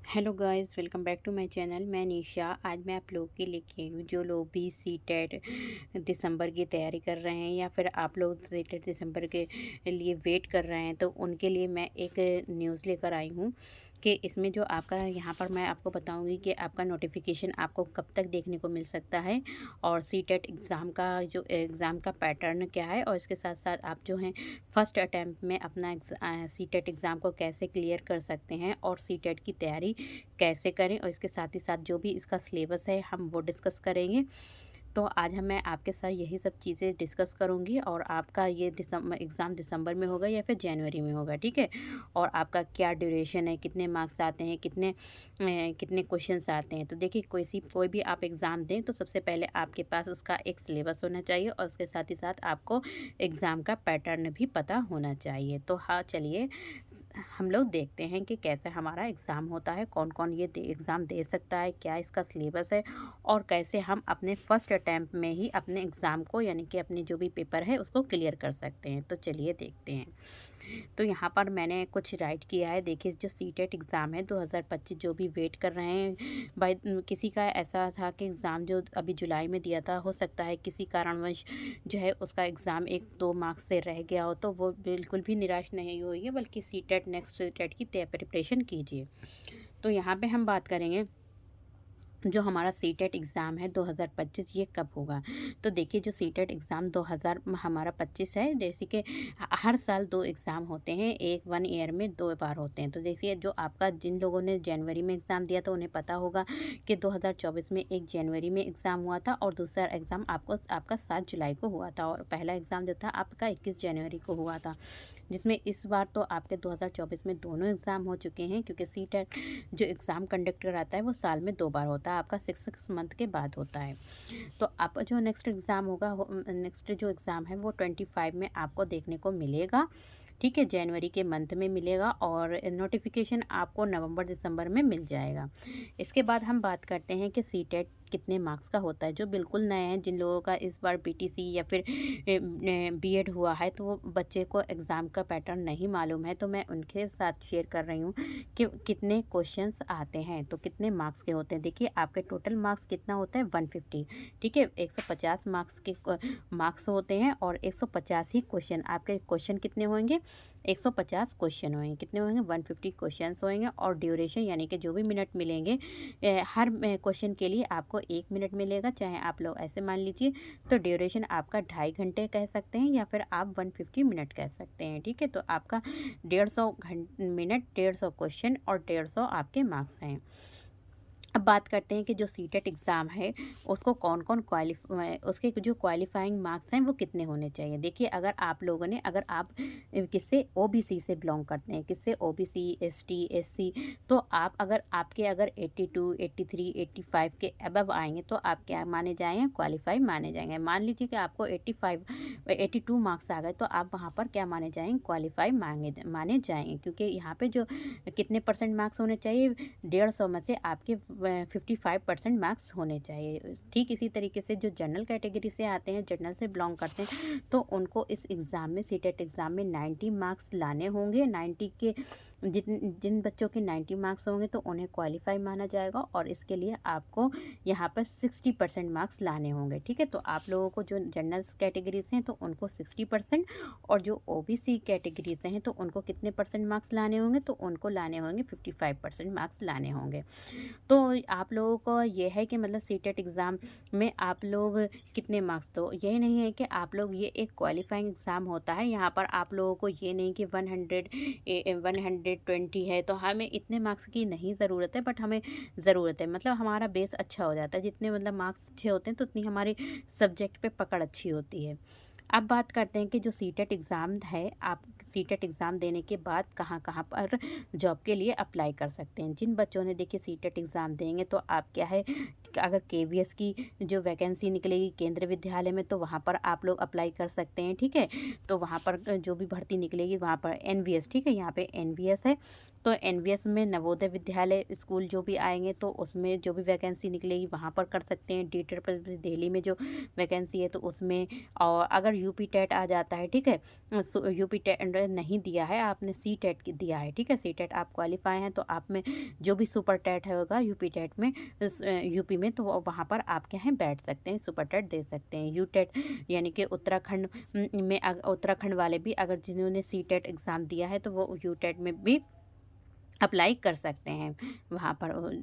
Hello guys, welcome back to my channel. मैं निशा। आज मैं आप लोगों के लेके आई हूँ जो लोग भी सीटेट दिसंबर की तैयारी कर रहे हैं या फिर आप लोग सीटेट दिसंबर के लिए वेट कर रहे हैं, तो उनके लिए मैं एक न्यूज़ लेकर आई हूँ कि इसमें जो आपका यहाँ पर मैं आपको बताऊंगी कि आपका नोटिफिकेशन आपको कब तक देखने को मिल सकता है और सीटेट एग्ज़ाम का पैटर्न क्या है, और इसके साथ साथ आप जो हैं फर्स्ट अटैम्प्ट में अपना सीटेट एग्ज़ाम को कैसे क्लियर कर सकते हैं और सीटेट की तैयारी कैसे करें, और इसके साथ ही साथ जो भी इसका सिलेबस है हम वो डिस्कस करेंगे। तो आज मैं आपके साथ यही सब चीज़ें डिस्कस करूंगी, और आपका ये एग्ज़ाम दिसंबर में होगा या फिर जनवरी में होगा, ठीक है। और आपका क्या ड्यूरेशन है, कितने मार्क्स आते हैं, कितने क्वेश्चंस आते हैं। तो देखिए, कोई भी आप एग्ज़ाम दें तो सबसे पहले आपके पास उसका एक सिलेबस होना चाहिए, और उसके साथ ही साथ आपको एग्ज़ाम का पैटर्न भी पता होना चाहिए। तो हाँ, चलिए हम लोग देखते हैं कि कैसे हमारा एग्ज़ाम होता है, कौन कौन ये एग्ज़ाम दे सकता है, क्या इसका सिलेबस है, और कैसे हम अपने फर्स्ट अटैम्प्ट में ही अपने एग्ज़ाम को यानी कि अपने जो भी पेपर है उसको क्लियर कर सकते हैं। तो चलिए देखते हैं। तो यहाँ पर मैंने कुछ राइट किया है। देखिए, जो सीटेट एग्ज़ाम है 2025, जो भी वेट कर रहे हैं, किसी का ऐसा था कि एग्ज़ाम जो अभी जुलाई में दिया था, हो सकता है किसी कारणवश जो है उसका एग्ज़ाम 1-2 मार्क्स से रह गया हो, तो वो बिल्कुल भी निराश नहीं होइए, बल्कि सीटेट नेक्स्ट सीटेट की प्रिपरेशन कीजिए। तो यहाँ पे हम बात करेंगे जो हमारा सीटेट एग्ज़ाम है 2025, ये कब होगा। तो देखिए, जो सीटेट एग्ज़ाम 2000 हमारा 25 है, जैसे कि हर साल 2 एग्ज़ाम होते हैं, एक 1 ईयर में 2 बार होते हैं। तो देखिए, जो आपका जिन लोगों ने जनवरी में एग्ज़ाम दिया तो उन्हें पता होगा कि 2024 में एक जनवरी में एग्ज़ाम हुआ था और दूसरा एग्ज़ाम आपका 7 जुलाई को हुआ था, और पहला एग्ज़ाम जो था आपका 21 जनवरी को हुआ था। जिसमें इस बार तो आपके 2024 में दोनों एग्ज़ाम हो चुके हैं, क्योंकि सीटेट जो एग्ज़ाम कंडक्ट कराता है वो साल में 2 बार होता है, आपका 6 मंथ के बाद होता है। तो आप जो नेक्स्ट एग्ज़ाम होगा, नेक्स्ट जो एग्ज़ाम है वो 25 में आपको देखने को मिलेगा, ठीक है। जनवरी के मंथ में मिलेगा, और नोटिफिकेशन आपको नवंबर दिसंबर में मिल जाएगा। इसके बाद हम बात करते हैं कि सीटेट कितने मार्क्स का होता है। जो बिल्कुल नए हैं, जिन लोगों का इस बार बीटीसी या फिर बीएड हुआ है, तो वो बच्चे को एग्ज़ाम का पैटर्न नहीं मालूम है, तो मैं उनके साथ शेयर कर रही हूँ कि कितने क्वेश्चंस आते हैं, तो कितने मार्क्स के होते हैं। देखिए, आपके टोटल मार्क्स कितना होता है, 150, ठीक है। 150 मार्क्स के मार्क्स होते हैं, और 150 ही क्वेश्चन। आपके क्वेश्चन कितने होंगे, 150 क्वेश्चन होंगे। कितने होंगे, 150 क्वेश्चन होंगे। और ड्यूरेशन यानी कि जो भी मिनट मिलेंगे, हर क्वेश्चन के लिए आपको 1 मिनट मिलेगा। चाहे आप लोग ऐसे मान लीजिए, तो ड्यूरेशन आपका 2.5 घंटे कह सकते हैं, या फिर आप 150 मिनट कह सकते हैं, ठीक है। तो आपका 150 मिनट, 150 क्वेश्चन और 150 आपके मार्क्स हैं। अब बात करते हैं कि जो सीटेट एग्ज़ाम है उसको कौन कौन उसके जो क्वालिफाइंग मार्क्स हैं वो कितने होने चाहिए। देखिए, अगर आप किससे ओबीसी से बिलोंग करते हैं, किससे ओबीसी, एसटी, एससी, तो अगर 82, 83, 85 के अबव आएंगे तो आप क्या माने जाएंगे, क्वालिफाई माने जाएंगे। मान लीजिए कि आपको 82 मार्क्स आ गए, तो आप वहाँ पर क्या माने जाएंगे, क्वालिफाई माने जाएंगे, क्योंकि यहाँ पे जो कितने परसेंट मार्क्स होने चाहिए, 150 में से आपके 55% मार्क्स होने चाहिए। ठीक इसी तरीके से जो जनरल कैटेगरी से आते हैं, जनरल से बिलोंग करते हैं, तो उनको इस एग्ज़ाम में, सीटेट एग्ज़ाम में 90 मार्क्स लाने होंगे। 90 के जिन बच्चों के 90 मार्क्स होंगे तो उन्हें क्वालिफाई माना जाएगा, और इसके लिए आपको यहाँ पर 60% मार्क्स लाने होंगे, ठीक है। तो आप लोगों को जो जनरल कैटेगरी से हैं तो उनको 60%, और जो ओबीसी कैटेगरी से हैं तो उनको कितने परसेंट मार्क्स लाने होंगे, तो उनको लाने होंगे 55% मार्क्स लाने होंगे। तो आप लोगों को ये है कि मतलब सीटेट एग्ज़ाम में आप लोग कितने मार्क्स, तो ये नहीं है कि आप लोग, ये एक क्वालिफाइंग एग्ज़ाम होता है। यहाँ पर आप लोगों को ये नहीं कि 120 है तो हमें इतने मार्क्स की नहीं ज़रूरत है, बट हमें ज़रूरत है, मतलब हमारा बेस अच्छा हो जाता है। जितने मतलब मार्क्स अच्छे होते हैं तो उतनी हमारी सब्जेक्ट पे पकड़ अच्छी होती है। अब बात करते हैं कि जो सीटेट एग्ज़ाम है, आप सीटेट एग्ज़ाम देने के बाद कहाँ कहाँ पर जॉब के लिए अप्लाई कर सकते हैं। जिन बच्चों ने, देखिए, सीटेट एग्ज़ाम देंगे तो आप क्या है, अगर केवीएस की जो वैकेंसी निकलेगी केंद्रीय विद्यालय में, तो वहाँ पर आप लोग अप्लाई कर सकते हैं, ठीक है। तो वहाँ पर जो भी भर्ती निकलेगी, वहाँ पर एनवीएस, ठीक है, यहाँ पे एनवीएस है, तो एनवीएस में नवोदय विद्यालय स्कूल जो भी आएंगे तो उसमें जो भी वैकेंसी निकलेगी वहाँ पर कर सकते हैं। दिल्ली में जो वैकेंसी है तो उसमें, और अगर यूपी टेट आ जाता है, ठीक है, यूपी टेट नहीं दिया है, आपने सी टेट दिया है, ठीक है, सी टेट आप क्वालिफाई हैं, तो आप में जो भी सुपर टेट होगा यूपी टेट में, यूपी में, तो वहाँ पर आप क्या है बैठ सकते हैं, सुपर टेट दे सकते हैं। यू टेट यानी कि उत्तराखंड में उत्तराखंड वाले भी अगर जिन्होंने सी टेट एग्ज़ाम दिया है तो वो यू टेट में भी अप्लाई कर सकते हैं वहाँ पर।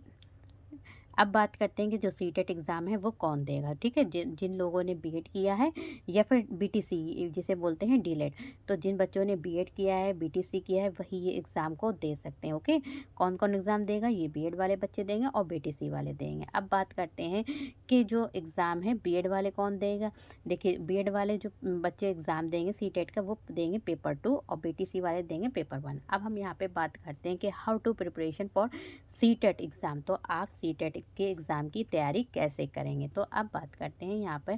अब बात करते हैं कि जो सीटेट एग्ज़ाम है वो कौन देगा, ठीक है। जिन जिन लोगों ने बीएड किया है या फिर बीटीसी जिसे बोलते हैं डीलेड, तो जिन बच्चों ने बीएड किया है, बीटीसी किया है, वही ये एग्ज़ाम को दे सकते हैं। ओके, कौन कौन एग्ज़ाम देगा, ये बीएड वाले बच्चे देंगे और बीटीसी वाले देंगे। अब बात करते हैं कि जो एग्ज़ाम है बीएड वाले कौन देगा। देखिए, बीएड वाले जो बच्चे एग्ज़ाम देंगे सीटेट का, वो देंगे पेपर 2 और बीटीसी वाले देंगे पेपर 1। अब हम यहाँ पे बात करते हैं कि how to preparation for CTET exam, तो आप सीटेट के एग्ज़ाम की तैयारी कैसे करेंगे। तो अब बात करते हैं यहाँ पर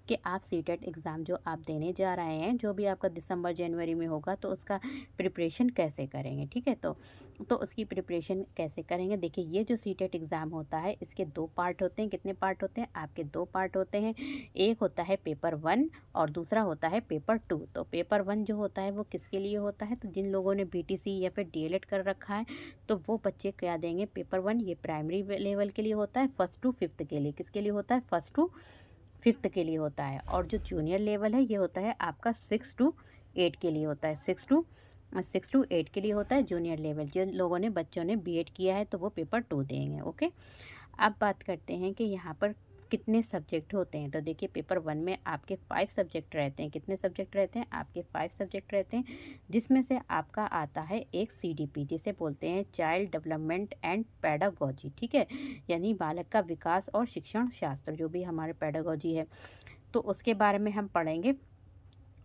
कि आप सीटेट एग्ज़ाम जो आप देने जा रहे हैं, जो भी आपका दिसंबर जनवरी में होगा, तो उसका प्रिपरेशन कैसे करेंगे, ठीक है। तो उसकी प्रिपरेशन कैसे करेंगे, देखिए ये जो सीटेट एग्ज़ाम होता है इसके 2 पार्ट होते हैं। कितने पार्ट होते हैं आपके? 2 पार्ट होते हैं। एक होता है पेपर 1 और दूसरा होता है पेपर 2। तो पेपर 1 जो होता है वो किसके लिए होता है, तो जिन लोगों ने बीटीसी या फिर डीएलएड कर रखा है तो वो बच्चे क्या देंगे, पेपर 1 ये प्राइमरी लेवल के लिए होता है, 1st to 5th के लिए। किसके लिए होता है? 1st to 5th के लिए होता है। और जो जूनियर लेवल है ये होता है आपका 6 to 8 के लिए होता है। 6 to 8 के लिए होता है जूनियर लेवल। जिन लोगों ने बच्चों ने बीएड किया है तो वो पेपर 2 देंगे। ओके, अब बात करते हैं कि यहाँ पर कितने सब्जेक्ट होते हैं। तो देखिए, पेपर 1 में आपके 5 सब्जेक्ट रहते हैं। कितने सब्जेक्ट रहते हैं? आपके 5 सब्जेक्ट रहते हैं, जिसमें से आपका आता है एक सीडीपी, जिसे बोलते हैं चाइल्ड डेवलपमेंट एंड पेडागोजी, ठीक है, यानी बालक का विकास और शिक्षण शास्त्र, जो भी हमारे पेडागोजी है, तो उसके बारे में हम पढ़ेंगे।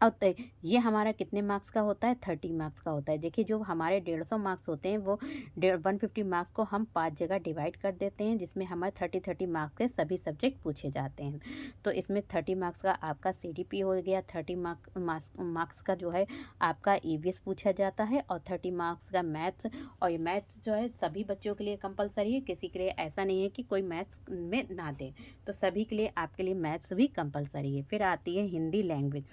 और ये हमारा कितने मार्क्स का होता है? 30 मार्क्स का होता है। देखिए, जो हमारे 150 मार्क्स होते हैं वो 150 मार्क्स को हम 5 जगह डिवाइड कर देते हैं, जिसमें हमारे 30 मार्क्स के सभी सब्जेक्ट पूछे जाते हैं। तो इसमें 30 मार्क्स का आपका सीडीपी हो गया, 30 मार्क्स का जो है आपका ईवीएस पूछा जाता है, और 30 मार्क्स का मैथ्स। और ये मैथ्स जो है सभी बच्चों के लिए कंपलसरी है, किसी के लिए ऐसा नहीं है कि कोई मैथ्स में ना दे, तो सभी के लिए आपके लिए मैथ्स भी कंपलसरी है। फिर आती है हिंदी लैंग्वेज।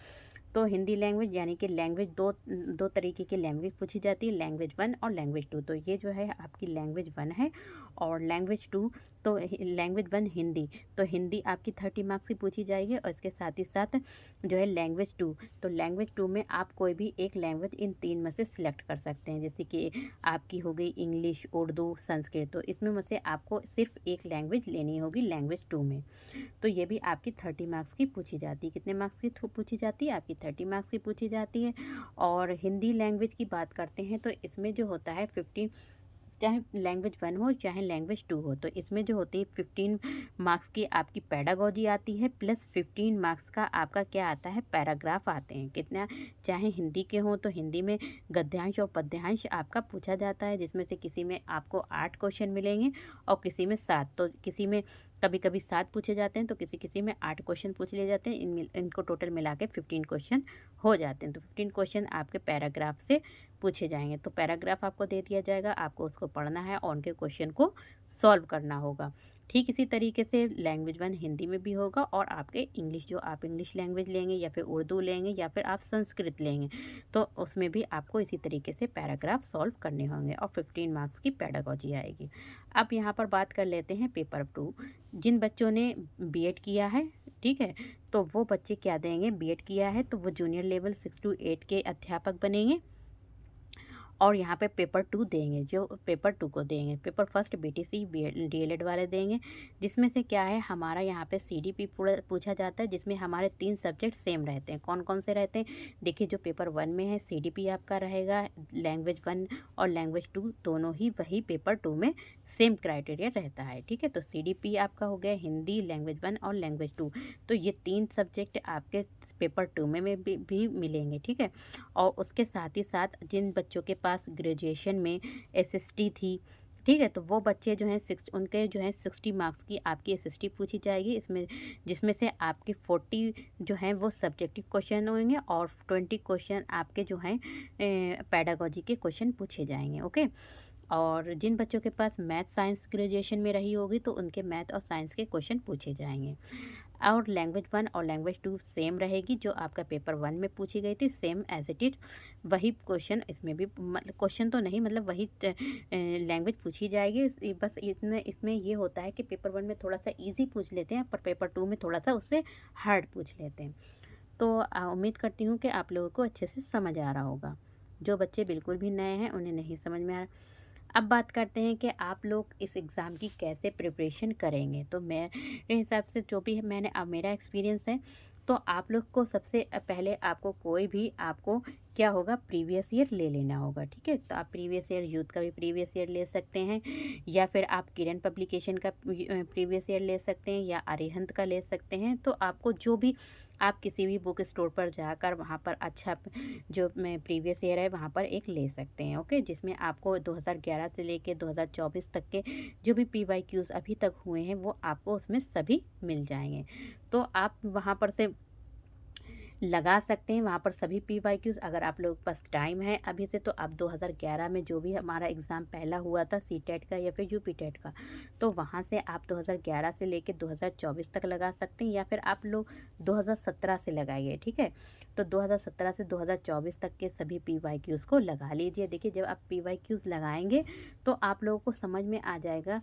तो हिंदी लैंग्वेज यानी कि लैंग्वेज दो तरीके की लैंग्वेज पूछी जाती है, लैंग्वेज 1 और लैंग्वेज 2। तो ये जो है आपकी लैंग्वेज 1 है, और लैंग्वेज 2 तो लैंग्वेज 1 हिंदी, तो हिंदी आपकी 30 मार्क्स की पूछी जाएगी। और इसके साथ ही साथ जो है लैंग्वेज 2, तो लैंग्वेज 2 में आप कोई भी एक लैंग्वेज इन 3 में से सिलेक्ट कर सकते हैं, जैसे कि आपकी हो गई इंग्लिश, उर्दू, संस्कृत। तो इसमें में से आपको सिर्फ एक लैंग्वेज लेनी होगी लैंग्वेज 2 में। तो ये भी आपकी 30 मार्क्स की पूछी जाती है। कितने मार्क्स की पूछी जाती है? आपकी 30 मार्क्स की पूछी जाती है। और हिंदी लैंग्वेज की बात करते हैं तो इसमें जो होता है 15, चाहे लैंग्वेज 1 हो चाहे लैंग्वेज 2 हो, तो इसमें जो होती है 15 मार्क्स की आपकी पेडागोजी आती है, प्लस 15 मार्क्स का आपका क्या आता है, पैराग्राफ आते हैं। कितना? चाहे हिंदी के हों तो हिंदी में गद्यांश और पद्यांश आपका पूछा जाता है, जिसमें से किसी में आपको 8 क्वेश्चन मिलेंगे और किसी में 7। तो किसी में कभी कभी 7 पूछे जाते हैं, तो किसी किसी में 8 क्वेश्चन पूछ लिए जाते हैं। इनको टोटल मिला के 15 क्वेश्चन हो जाते हैं। तो 15 क्वेश्चन आपके पैराग्राफ से पूछे जाएंगे। तो पैराग्राफ आपको दे दिया जाएगा, आपको उसको पढ़ना है और उनके क्वेश्चन को सॉल्व करना होगा। ठीक इसी तरीके से लैंग्वेज 1 हिंदी में भी होगा, और आपके इंग्लिश, जो आप इंग्लिश लैंग्वेज लेंगे या फिर उर्दू लेंगे या फिर आप संस्कृत लेंगे, तो उसमें भी आपको इसी तरीके से पैराग्राफ सॉल्व करने होंगे, और 15 मार्क्स की पेडागोजी आएगी। अब यहाँ पर बात कर लेते हैं पेपर 2। जिन बच्चों ने बीएड किया है, ठीक है, तो वो बच्चे क्या देंगे, बीएड किया है तो वो जूनियर लेवल 6 to 8 के अध्यापक बनेंगे, और यहाँ पे पेपर 2 देंगे, जो पेपर 2 को देंगे। पेपर 1 बीटीसी डीएलएड वाले देंगे, जिसमें से क्या है हमारा यहाँ पे सीडीपी पूरा पूछा जाता है, जिसमें हमारे 3 सब्जेक्ट सेम रहते हैं। कौन कौन से रहते हैं? देखिए, जो पेपर 1 में है सीडीपी आपका रहेगा, लैंग्वेज 1 और लैंग्वेज 2 दोनों ही वही पेपर 2 में सेम क्राइटेरिया रहता है, ठीक है। तो सीडीपी आपका हो गया हिंदी, लैंग्वेज 1 और लैंग्वेज 2। तो ये 3 सब्जेक्ट आपके पेपर 2 में भी मिलेंगे, ठीक है। और उसके साथ ही साथ जिन बच्चों के पास ग्रेजुएशन में एसएसटी थी, ठीक है, तो वो बच्चे जो हैं उनके जो है 60 मार्क्स की आपकी एसएसटी पूछी जाएगी, इसमें जिसमें से आपके 40 जो हैं वो सब्जेक्टिव क्वेश्चन होंगे, और 20 क्वेश्चन आपके जो हैं पेडागोजी के क्वेश्चन पूछे जाएंगे। ओके, और जिन बच्चों के पास मैथ साइंस ग्रेजुएशन में रही होगी तो उनके मैथ और साइंस के क्वेश्चन पूछे जाएंगे। और लैंग्वेज 1 और लैंग्वेज 2 सेम रहेगी, जो आपका पेपर 1 में पूछी गई थी सेम एज इट इज वही क्वेश्चन इसमें भी, मतलब क्वेश्चन तो नहीं, मतलब वही लैंग्वेज पूछी जाएगी। बस इतने इसमें ये होता है कि पेपर 1 में थोड़ा सा इजी पूछ लेते हैं, पर पेपर 2 में थोड़ा सा उससे हार्ड पूछ लेते हैं। तो उम्मीद करती हूँ कि आप लोगों को अच्छे से समझ आ रहा होगा। जो बच्चे बिल्कुल भी नए हैं उन्हें नहीं समझ में आ रहा। अब बात करते हैं कि आप लोग इस एग्ज़ाम की कैसे प्रिपरेशन करेंगे। तो मेरे हिसाब से जो भी मैंने अब मेरा एक्सपीरियंस है, तो आप लोग को सबसे पहले आपको कोई भी आपको क्या होगा, प्रीवियस ईयर ले लेना होगा। ठीक है, तो आप प्रीवियस ईयर यूथ का भी प्रीवियस ईयर ले सकते हैं, या फिर आप किरण पब्लिकेशन का प्रीवियस ईयर ले सकते हैं, या अरिहंत का ले सकते हैं। तो आपको जो भी, आप किसी भी बुक स्टोर पर जाकर वहाँ पर अच्छा जो मैं प्रीवियस ईयर है वहाँ पर एक ले सकते हैं। ओके, जिसमें आपको 2011 से लेके 2024 तक के जो भी PYQs अभी तक हुए हैं वो आपको उसमें सभी मिल जाएंगे। तो आप वहाँ पर से लगा सकते हैं, वहाँ पर सभी PYQs। अगर आप लोगों के पास टाइम है अभी से, तो आप 2011 में जो भी हमारा एग्ज़ाम पहला हुआ था CTET का या फिर UPTET का, तो वहाँ से आप 2011 से लेकर 2024 तक लगा सकते हैं, या फिर आप लोग 2017 से लगाइए। ठीक है, तो 2017 से 2024 तक के सभी PYQs को लगा लीजिए। देखिए, जब आप PYQs लगाएंगे तो आप लोगों को समझ में आ जाएगा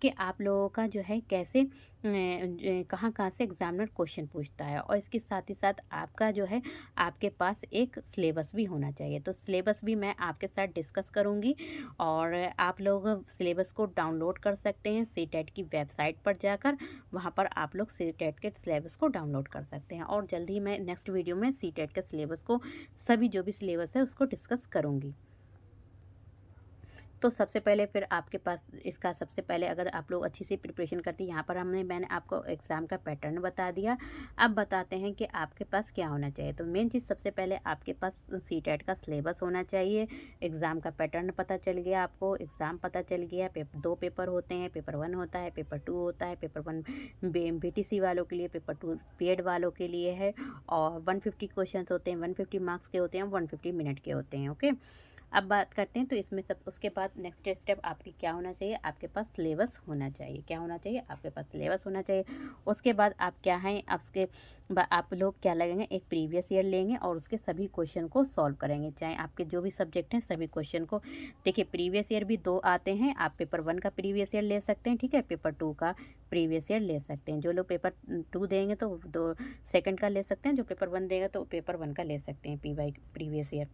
कि आप लोगों का जो है कैसे कहाँ कहाँ से एग्जामिनर क्वेश्चन पूछता है। और इसके साथ ही साथ आपका जो है, आपके पास एक सिलेबस भी होना चाहिए। तो सिलेबस भी मैं आपके साथ डिस्कस करूँगी, और आप लोग सिलेबस को डाउनलोड कर सकते हैं CTET की वेबसाइट पर जाकर। वहाँ पर आप लोग CTET के सिलेबस को डाउनलोड कर सकते हैं, और जल्द ही मैं नेक्स्ट वीडियो में CTET के सिलेबस को, सभी जो भी सिलेबस है उसको डिस्कस करूँगी। तो सबसे पहले फिर आपके पास इसका, सबसे पहले अगर आप लोग अच्छी सी प्रिपरेशन करती हैं, यहाँ पर मैंने आपको एग्ज़ाम का पैटर्न बता दिया। अब बताते हैं कि आपके पास क्या होना चाहिए। तो मेन चीज़, सबसे पहले आपके पास CTET का सिलेबस होना चाहिए। एग्ज़ाम का पैटर्न पता चल गया आपको, एग्ज़ाम पता चल गया। दो पेपर होते हैं, पेपर 1 होता है, पेपर 2 होता है। पेपर 1 BTC वालों के लिए, पेपर 2 पेड वालों के लिए है। और 150 क्वेश्चन होते हैं, 150 मार्क्स के होते हैं, 150 मिनट के होते हैं। ओके, अब बात करते हैं तो इसमें सब, उसके बाद नेक्स्ट स्टेप आपकी क्या होना चाहिए, आपके पास सिलेबस होना चाहिए। क्या होना चाहिए, आपके पास सिलेबस होना चाहिए। उसके बाद आप क्या हैं, उसके बाद आप लोग क्या लगेंगे, एक प्रीवियस ईयर लेंगे और उसके सभी क्वेश्चन को सॉल्व करेंगे, चाहे आपके जो भी सब्जेक्ट हैं सभी क्वेश्चन को। देखिए, प्रीवियस ईयर भी 2 आते हैं। आप पेपर 1 का प्रीवियस ईयर ले सकते हैं, ठीक है, पेपर 2 का प्रीवियस ईयर ले सकते हैं। जो लोग पेपर 2 देंगे तो दो सेकंड का ले सकते हैं, जो पेपर 1 देगा तो पेपर 1 का ले सकते हैं प्रीवियस ईयर।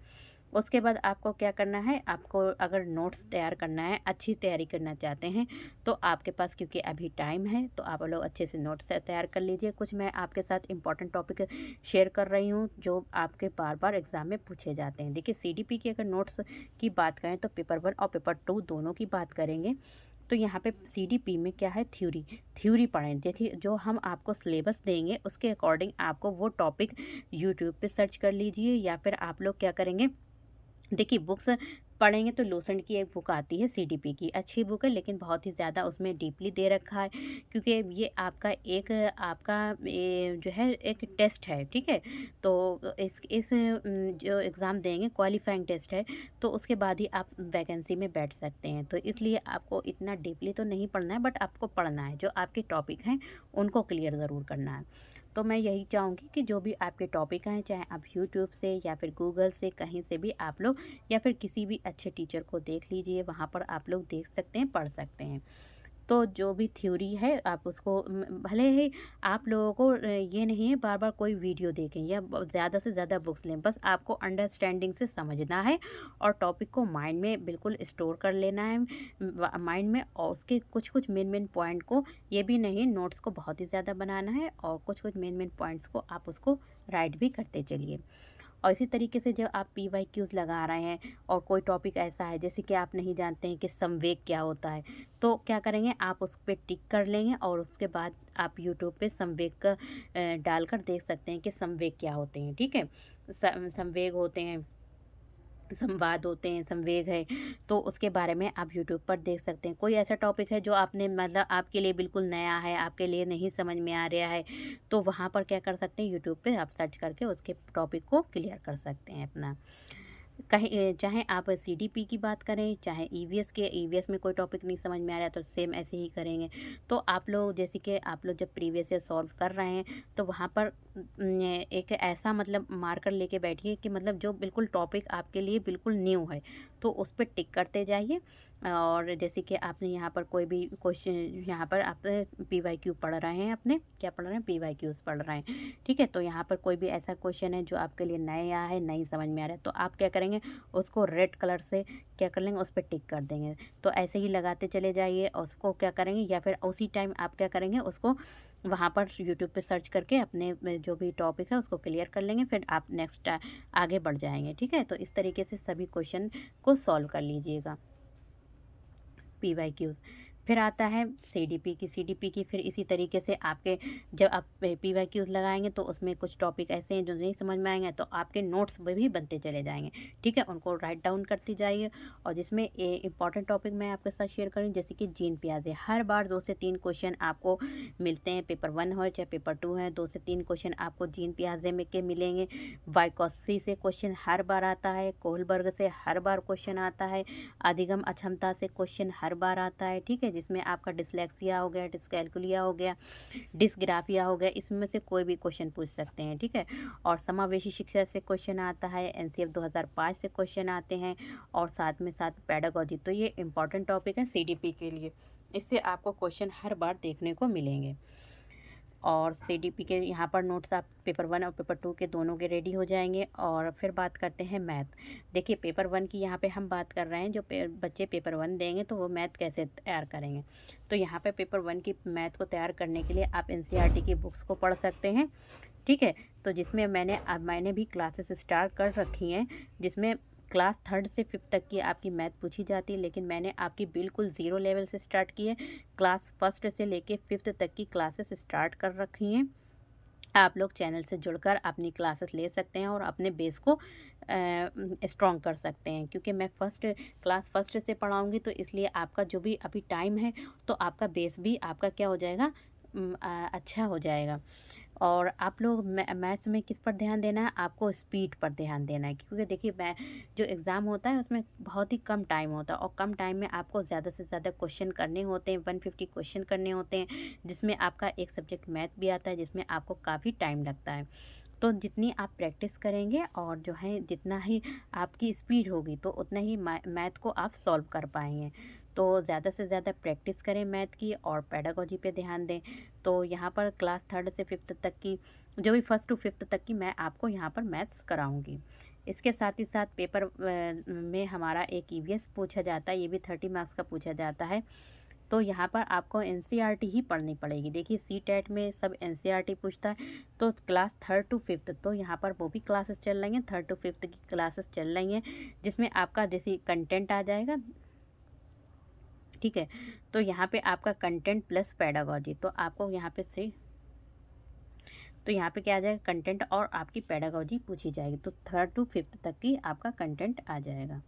उसके बाद आपको क्या करना है, आपको अगर नोट्स तैयार करना है, अच्छी तैयारी करना चाहते हैं, तो आपके पास क्योंकि अभी टाइम है, तो आप लोग अच्छे से नोट्स तैयार कर लीजिए। कुछ मैं आपके साथ इंपॉर्टेंट टॉपिक शेयर कर रही हूँ जो आपके बार बार एग्ज़ाम में पूछे जाते हैं। देखिए, CDP की अगर नोट्स की बात करें तो पेपर 1 और पेपर 2 दोनों की बात करेंगे। तो यहाँ पे CDP में क्या है, थ्योरी पढ़ें। देखिए, जो हम आपको सिलेबस देंगे उसके अकॉर्डिंग आपको वो टॉपिक यूट्यूब पे सर्च कर लीजिए, या फिर आप लोग क्या करेंगे, देखिए, बुक्स पढ़ेंगे तो लोसेंट की एक बुक आती है CDP की, अच्छी बुक है, लेकिन बहुत ही ज़्यादा उसमें डीपली दे रखा है, क्योंकि ये आपका ये जो है एक टेस्ट है। ठीक है, तो इस जो एग्ज़ाम देंगे क्वालिफाइंग टेस्ट है, तो उसके बाद ही आप वैकेंसी में बैठ सकते हैं। तो इसलिए आपको इतना डीपली तो नहीं पढ़ना है, बट आपको पढ़ना है, जो आपके टॉपिक हैं उनको क्लियर ज़रूर करना है। तो मैं यही चाहूँगी कि जो भी आपके टॉपिक हैं, चाहे आप यूट्यूब से या फिर गूगल से, कहीं से भी आप लोग, या फिर किसी भी अच्छे टीचर को देख लीजिए, वहाँ पर आप लोग देख सकते हैं, पढ़ सकते हैं। तो जो भी थ्योरी है आप उसको भले ही आप लोगों को ये नहीं है बार बार कोई वीडियो देखें या ज़्यादा से ज़्यादा बुक्स लें, बस आपको अंडरस्टैंडिंग से समझना है और टॉपिक को माइंड में बिल्कुल स्टोर कर लेना है माइंड में। और उसके कुछ कुछ मेन पॉइंट को, ये भी नहीं नोट्स को बहुत ही ज़्यादा बनाना है, और कुछ कुछ मेन पॉइंट्स को आप उसको राइट भी करते चलिए। और इसी तरीके से जब आप PYQs लगा रहे हैं और कोई टॉपिक ऐसा है जैसे कि आप नहीं जानते हैं कि संवेग क्या होता है, तो क्या करेंगे, आप उस पर टिक कर लेंगे, और उसके बाद आप यूट्यूब पे संवेग का डालकर देख सकते हैं कि संवेग क्या होते हैं। ठीक है, संवेग होते हैं, संवाद होते हैं, संवेग है, तो उसके बारे में आप यूट्यूब पर देख सकते हैं। कोई ऐसा टॉपिक है जो आपने, मतलब आपके लिए बिल्कुल नया है, आपके लिए नहीं समझ में आ रहा है, तो वहाँ पर क्या कर सकते हैं, यूट्यूब पे आप सर्च करके उसके टॉपिक को क्लियर कर सकते हैं अपना। कहीं चाहे आप सीडीपी की बात करें, चाहे ईवीएस के, ईवीएस में कोई टॉपिक नहीं समझ में आ रहा है तो सेम ऐसे ही करेंगे। तो आप लोग जैसे कि आप लोग जब प्रीवियस ईयर सॉल्व कर रहे हैं तो वहाँ पर एक ऐसा मतलब मार्कर लेके बैठिए कि मतलब जो बिल्कुल टॉपिक आपके लिए बिल्कुल न्यू है, तो उस पर टिक करते जाइए। और जैसे कि आपने यहाँ पर कोई भी क्वेश्चन, यहाँ पर आप पीवाईक्यू पढ़ रहे हैं, अपने क्या पढ़ रहे हैं, पीवाईक्यूज़ पढ़ रहे हैं, ठीक है। तो यहाँ पर कोई भी ऐसा क्वेश्चन है जो आपके लिए नया है, नहीं समझ में आ रहा है, तो आप क्या करेंगे, उसको रेड कलर से क्या कर लेंगे, उस पर टिक कर देंगे। तो ऐसे ही लगाते चले जाइए और उसको क्या करेंगे, या फिर उसी टाइम आप क्या करेंगे, उसको वहाँ पर यूट्यूब पे सर्च करके अपने जो भी टॉपिक है उसको क्लियर कर लेंगे, फिर आप नेक्स्ट आगे बढ़ जाएंगे, ठीक है। तो इस तरीके से सभी क्वेश्चन को सॉल्व कर लीजिएगा, पीवाईक्यूज़। फिर आता है सीडीपी की, फिर इसी तरीके से आपके जब आप पीवाईक्यूज़ लगाएंगे तो उसमें कुछ टॉपिक ऐसे हैं जो नहीं समझ में आएंगे, तो आपके नोट्स में भी बनते चले जाएंगे, ठीक है। उनको राइट डाउन करती जाइए। और जिसमें इंपॉर्टेंट टॉपिक मैं आपके साथ शेयर करूँ, जैसे कि जीन पियाजे, हर बार 2 से 3 क्वेश्चन आपको मिलते हैं, पेपर 1 हो चाहे पेपर 2 है, 2 से 3 क्वेश्चन आपको जीन पियाजे में के मिलेंगे। वाइकोस्की से क्वेश्चन हर बार आता है, कोहलबर्ग से हर बार क्वेश्चन आता है, अधिगम अक्षमता से क्वेश्चन हर बार आता है, ठीक है। जिसमें आपका डिसलेक्सिया हो गया, डिसकैलकुलिया हो गया, डिसग्राफिया हो गया, इसमें से कोई भी क्वेश्चन पूछ सकते हैं, ठीक है। और समावेशी शिक्षा से क्वेश्चन आता है, एनसीएफ 2005 से क्वेश्चन आते हैं, और साथ में साथ पेडागोजी। तो ये इंपॉर्टेंट टॉपिक है सीडीपी के लिए, इससे आपको क्वेश्चन हर बार देखने को मिलेंगे। और सीडीपी के यहाँ पर नोट्स आप पेपर 1 और पेपर 2 के दोनों के रेडी हो जाएंगे। और फिर बात करते हैं मैथ। देखिए पेपर 1 की यहाँ पे हम बात कर रहे हैं, जो बच्चे पेपर 1 देंगे तो वो मैथ कैसे तैयार करेंगे। तो यहाँ पे पेपर 1 की मैथ को तैयार करने के लिए आप एनसीईआरटी की बुक्स को पढ़ सकते हैं, ठीक है। तो जिसमें मैंने भी क्लासेस स्टार्ट कर रखी हैं, जिसमें क्लास 3rd से 5th तक की आपकी मैथ पूछी जाती है, लेकिन मैंने आपकी बिल्कुल ज़ीरो लेवल से स्टार्ट की है। क्लास 1st से लेके 5th तक की क्लासेस स्टार्ट कर रखी हैं। आप लोग चैनल से जुड़कर अपनी क्लासेस ले सकते हैं और अपने बेस को स्ट्रॉन्ग कर सकते हैं, क्योंकि मैं क्लास फर्स्ट से पढ़ाऊँगी, तो इसलिए आपका जो भी अभी टाइम है तो आपका बेस भी आपका क्या हो जाएगा, अच्छा हो जाएगा। और आप लोग मैथ्स में किस पर ध्यान देना है, आपको स्पीड पर ध्यान देना है, क्योंकि देखिए मैं जो एग्ज़ाम होता है उसमें बहुत ही कम टाइम होता है, और कम टाइम में आपको ज़्यादा से ज़्यादा क्वेश्चन करने होते हैं, 150 क्वेश्चन करने होते हैं, जिसमें आपका एक सब्जेक्ट मैथ भी आता है, जिसमें आपको काफ़ी टाइम लगता है। तो जितनी आप प्रैक्टिस करेंगे और जो है जितना ही आपकी स्पीड होगी, तो उतना ही मैथ को आप सॉल्व कर पाएंगे। तो ज़्यादा से ज़्यादा प्रैक्टिस करें मैथ की, और पेडागोजी पे ध्यान दें। तो यहाँ पर क्लास 3rd से 5th तक की, जो भी 1st to 5th तक की मैं आपको यहाँ पर मैथ्स कराऊंगी। इसके साथ ही साथ पेपर में हमारा एक ईवीएस पूछा जाता है, ये भी 30 मार्क्स का पूछा जाता है। तो यहाँ पर आपको एनसीईआरटी ही पढ़नी पड़ेगी। देखिए सीटेट में सब एनसीईआरटी पूछता है, तो क्लास 3rd to 5th, तो यहाँ पर वो भी क्लासेस चल रही हैं, 3rd to 5th की क्लासेस चल रही हैं, जिसमें आपका जैसे कंटेंट आ जाएगा, ठीक है। तो यहाँ पे आपका कंटेंट प्लस पेडागोजी, तो आपको यहाँ पे से तो यहाँ पे क्या आ जाएगा, कंटेंट और आपकी पेडागोजी पूछी जाएगी, तो 3rd to 5th तक की आपका कंटेंट आ जाएगा।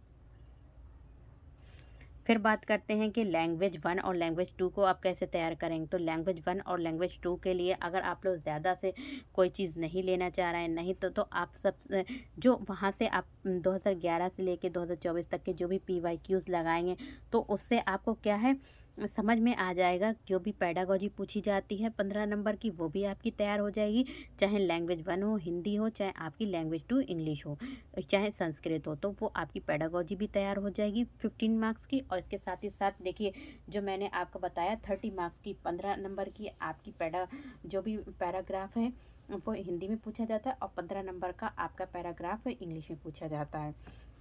फिर बात करते हैं कि लैंग्वेज 1 और लैंग्वेज 2 को आप कैसे तैयार करेंगे। तो लैंग्वेज 1 और लैंग्वेज 2 के लिए अगर आप लोग ज़्यादा से कोई चीज़ नहीं लेना चाह रहे हैं, नहीं तो आप सब जो वहाँ से आप 2011 से लेके 2024 तक के जो भी पीवाईक्यूज़ लगाएंगे, तो उससे आपको क्या है, समझ में आ जाएगा। जो भी पेडागोजी पूछी जाती है 15 नंबर की, वो भी आपकी तैयार हो जाएगी, चाहे लैंग्वेज 1 हो, हिंदी हो, चाहे आपकी लैंग्वेज 2 इंग्लिश हो, चाहे संस्कृत हो, तो वो आपकी पेडागोजी भी तैयार हो जाएगी 15 मार्क्स की। और इसके साथ ही साथ देखिए, जो मैंने आपको बताया 30 मार्क्स की 15 नंबर की आपकी जो भी पैराग्राफ है वो हिंदी में पूछा जाता है, और 15 नंबर का आपका पैराग्राफ इंग्लिश में पूछा जाता है।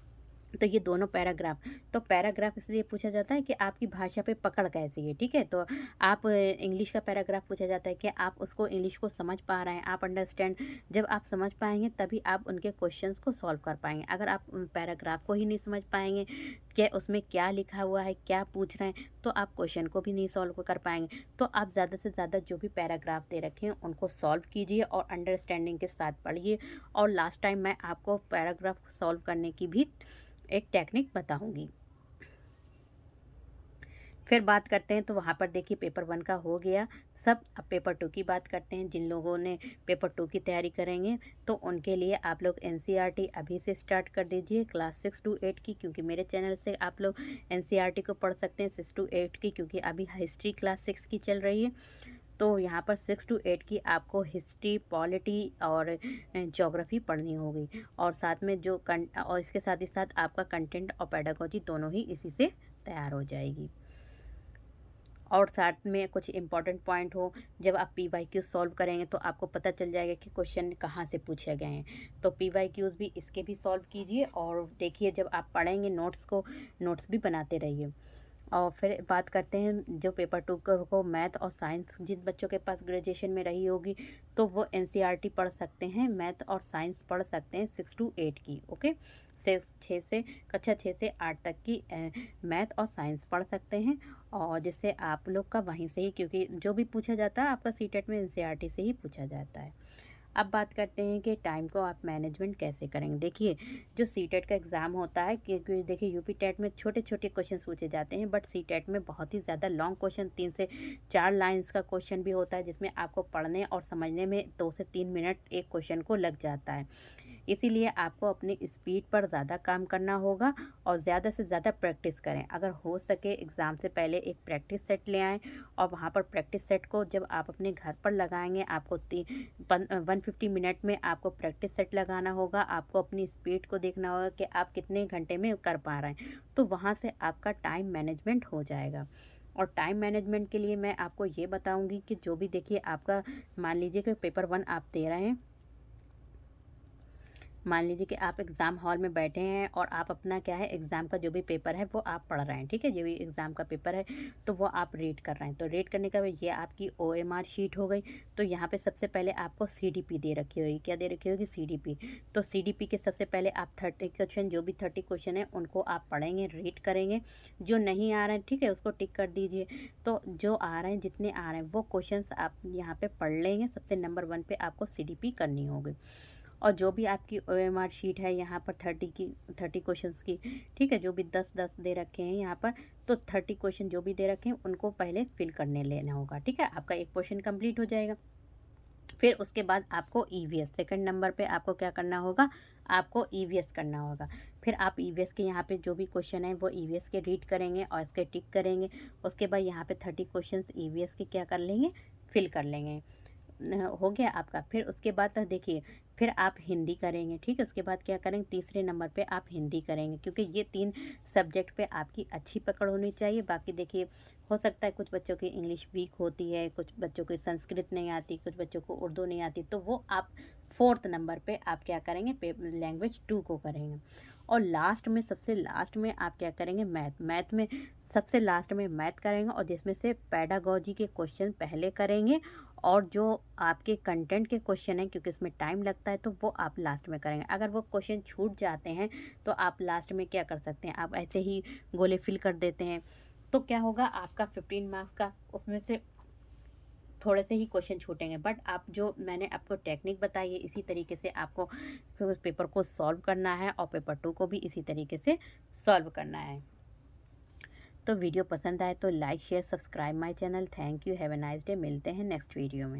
तो ये दोनों पैराग्राफ इसलिए पूछा जाता है कि आपकी भाषा पे पकड़ कैसी है, ठीक है। तो आप इंग्लिश का पैराग्राफ पूछा जाता है कि आप उसको इंग्लिश को समझ पा रहे हैं, आप अंडरस्टैंड, जब आप समझ पाएंगे तभी आप उनके क्वेश्चंस को सॉल्व कर पाएंगे। अगर आप पैराग्राफ को ही नहीं समझ पाएंगे कि उसमें क्या लिखा हुआ है, क्या पूछ रहे हैं, तो आप क्वेश्चन को भी नहीं सॉल्व कर पाएंगे। तो आप ज़्यादा से ज़्यादा जो भी पैराग्राफ दे रखे हैं उनको सॉल्व कीजिए और अंडरस्टैंडिंग के साथ पढ़िए। और लास्ट टाइम मैं आपको पैराग्राफ सॉल्व करने की भी एक टेक्निक बताऊंगी, फिर बात करते हैं तो वहाँ पर देखिए पेपर 1 का हो गया सब। अब पेपर 2 की बात करते हैं। जिन लोगों ने पेपर 2 की तैयारी करेंगे तो उनके लिए आप लोग एनसीईआरटी अभी से स्टार्ट कर दीजिए क्लास 6 टू 8 की, क्योंकि मेरे चैनल से आप लोग एनसीईआरटी को पढ़ सकते हैं 6 टू 8 की, क्योंकि अभी हिस्ट्री क्लास 6 की चल रही है। तो यहाँ पर 6 टू 8 की आपको हिस्ट्री, पॉलिटी और ज्योग्राफी पढ़नी होगी, और साथ में और इसके साथ ही साथ आपका कंटेंट और पेडागोजी दोनों ही इसी से तैयार हो जाएगी। और साथ में कुछ इम्पॉर्टेंट पॉइंट हो, जब आप PYQ सॉल्व करेंगे तो आपको पता चल जाएगा कि क्वेश्चन कहाँ से पूछे गए हैं। तो PYQs भी इसके भी सॉल्व कीजिए, और देखिए जब आप पढ़ेंगे नोट्स भी बनाते रहिए। और फिर बात करते हैं जो पेपर 2 को मैथ और साइंस जिन बच्चों के पास ग्रेजुएशन में रही होगी तो वो एनसीईआरटी पढ़ सकते हैं, मैथ और साइंस पढ़ सकते हैं 6 टू 8 की। ओके, कक्षा 6 से 8 तक की मैथ और साइंस पढ़ सकते हैं, और जिससे आप लोग का वहीं से ही, क्योंकि जो भी पूछा जाता है आपका सीटेट में एनसीईआरटी से ही पूछा जाता है। अब बात करते हैं कि टाइम को आप मैनेजमेंट कैसे करेंगे। देखिए जो सीटेट का एग्ज़ाम होता है, क्योंकि देखिए यूपी टेट में छोटे छोटे क्वेश्चन पूछे जाते हैं, बट सीटेट में बहुत ही ज़्यादा लॉन्ग क्वेश्चन 3 से 4 लाइंस का क्वेश्चन भी होता है, जिसमें आपको पढ़ने और समझने में 2 से 3 मिनट एक क्वेश्चन को लग जाता है। इसीलिए आपको अपनी स्पीड पर ज़्यादा काम करना होगा और ज़्यादा से ज़्यादा प्रैक्टिस करें। अगर हो सके एग्ज़ाम से पहले एक प्रैक्टिस सेट ले आएँ, और वहाँ पर प्रैक्टिस सेट को जब आप अपने घर पर लगाएंगे, आपको 150 मिनट में आपको प्रैक्टिस सेट लगाना होगा। आपको अपनी स्पीड को देखना होगा कि आप कितने घंटे में कर पा रहे हैं, तो वहाँ से आपका टाइम मैनेजमेंट हो जाएगा। और टाइम मैनेजमेंट के लिए मैं आपको ये बताऊंगी कि जो भी देखिए आपका, मान लीजिए कि पेपर 1 आप दे रहे हैं, मान लीजिए कि आप एग्ज़ाम हॉल में बैठे हैं और आप अपना क्या है एग्ज़ाम का जो भी पेपर है वो आप पढ़ रहे हैं, ठीक है, जो भी एग्ज़ाम का पेपर है तो वो आप रीड कर रहे हैं। तो रीड करने का ये आपकी OMR शीट हो गई। तो यहाँ पे सबसे पहले आपको CDP दे रखी होगी। क्या दे रखी होगी? CDP। तो CDP के सबसे पहले आप 30 क्वेश्चन, जो भी 30 क्वेश्चन है उनको आप पढ़ेंगे, रीड करेंगे। जो नहीं आ रहे हैं, ठीक है, उसको टिक कर दीजिए। तो जो आ रहे हैं, जितने आ रहे हैं वो क्वेश्चन आप यहाँ पे पढ़ लेंगे। सबसे नंबर 1 पे आपको CDP करनी होगी। और जो भी आपकी OMR शीट है यहाँ पर 30 क्वेश्चंस की, ठीक है, जो भी 10-10 दे रखे हैं यहाँ पर, तो 30 क्वेश्चन जो भी दे रखे हैं उनको पहले फिल करने लेना होगा, ठीक है। आपका एक पोर्शन कंप्लीट हो जाएगा। फिर उसके बाद आपको EVS सेकंड नंबर पे आपको क्या करना होगा, आपको EVS करना होगा। फिर आप EVS के यहाँ पे जो भी क्वेश्चन है वो EVS के रीड करेंगे और इसके टिक करेंगे। उसके बाद यहाँ पे 30 क्वेश्चंस EVS के क्या कर लेंगे, फिल कर लेंगे। हो गया आपका। फिर उसके बाद देखिए फिर आप हिंदी करेंगे, ठीक है। उसके बाद क्या करेंगे, तीसरे नंबर पे आप हिंदी करेंगे, क्योंकि ये 3 सब्जेक्ट पे आपकी अच्छी पकड़ होनी चाहिए। बाकी देखिए हो सकता है कुछ बच्चों की इंग्लिश वीक होती है, कुछ बच्चों की संस्कृत नहीं आती, कुछ बच्चों को उर्दू नहीं आती, तो वो आप 4th नंबर पे आप क्या करेंगे, लैंग्वेज 2 को करेंगे। और लास्ट में, सबसे लास्ट में आप क्या करेंगे, मैथ में सबसे लास्ट में मैथ करेंगे, और जिसमें से पेडागोजी के क्वेश्चन पहले करेंगे, और जो आपके कंटेंट के क्वेश्चन हैं, क्योंकि इसमें टाइम लगता है, तो वो आप लास्ट में करेंगे। अगर वो क्वेश्चन छूट जाते हैं तो आप लास्ट में क्या कर सकते हैं, आप ऐसे ही गोले फिल कर देते हैं। तो क्या होगा, आपका 15 मार्क्स का उसमें से थोड़े से ही क्वेश्चन छूटेंगे, बट आप जो मैंने आपको टेक्निक बताई है इसी तरीके से आपको उस पेपर को सॉल्व करना है, और पेपर 2 को भी इसी तरीके से सॉल्व करना है। तो वीडियो पसंद आए तो like share subscribe my channel. Thank you, have a nice day. मिलते हैं नेक्स्ट वीडियो में।